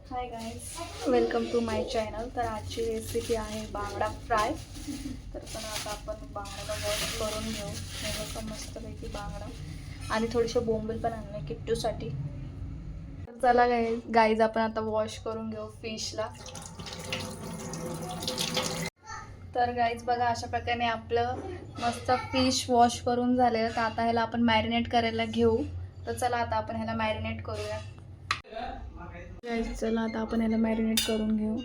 High guys, welcome to my channel. तर आजची recipe आहे बांगडा फ्राय. तर चला आता आपण बांगड्याला वॉश करून घेऊ. थोडंसं मस्तपैकी बांगडा आणि थोडेसे बोंबील पण आणले किट्टूसाठी. तर चला गाईज आपण आता वॉश करून घेऊ फिशला. तर गाईज बघा, अशा प्रकारे आपलं मस्त फिश वॉश करून झालेलं. तर आता ह्याला आपण मॅरिनेट करायला घेऊ. तर चला आता आपण ह्याला मॅरिनेट करूया. गाईज चला आता आपण ह्याला मॅरिनेट करून घेऊ.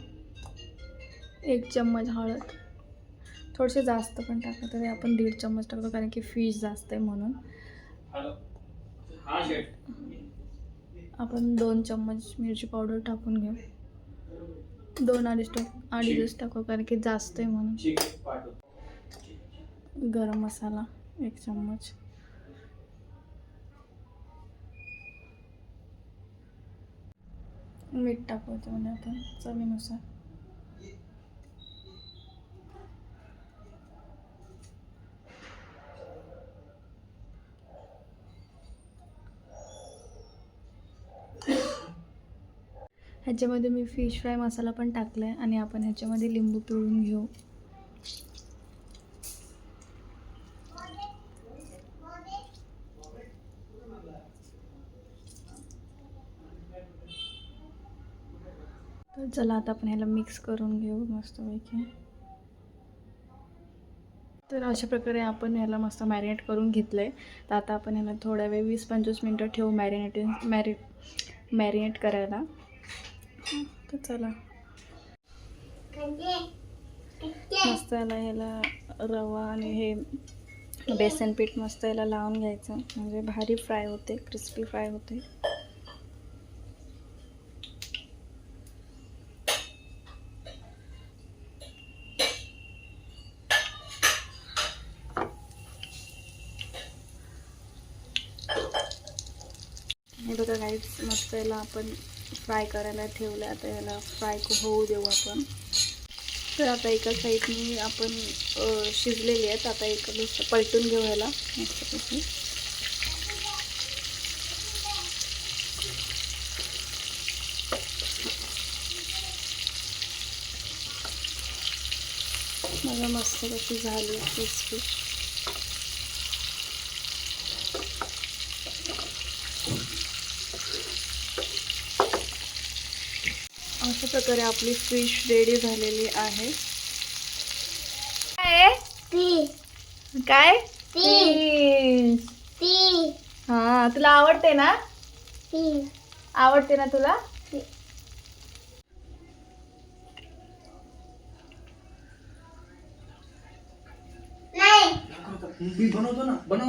1 चम्मच हळद, थोडेसे जास्त पण टाकलं तरी आपण 1.5 चम्मच टाकतो, कारण की फिश जास्त आहे म्हणून. आपण 2 चम्मच मिरची पावडर टाकून घेऊ. 2-2.5 टाकू, कारण की जास्त आहे म्हणून. गरम मसाला 1 चम्मच. मीठ टाकू त्यामध्ये आपण चवीनुसार. ह्याच्यामध्ये मी फिश फ्राय मसाला पण टाकला आहे आणि आपण ह्याच्यामध्ये लिंबू पिळून घेऊ. तर चला आता आपण ह्याला मिक्स करून घेऊ मस्तपैकी. तर अशा प्रकारे आपण ह्याला मस्त मॅरिनेट करून घेतलं आहे. तर आता आपण ह्याला थोड्या वेळ 20-25 मिनटं ठेवू मॅरिनेट करायला. तर चला मस्त ह्याला रवा आणि हे बेसन पीठ मस्त याला लावून घ्यायचं, म्हणजे भारी फ्राय होते, क्रिस्पी फ्राय होते. हे बघा गाईज, मस्त याला आपण फ्राय करायला ठेवलं. आता याला फ्राय होऊ देऊ आपण. तर आता एका साईडनी आपण शिजलेली आहेत. आता एका दुसरं पलटून घेऊ ह्याला मस्तपैकी. बघा मस्त कशी झाली क्रिस्पी. अशा प्रकारे आपली फिश रेडी झालेली आहे. काय फिश? हा, तुला आवडते ना? आवडते ना तुला? बनवतो ना.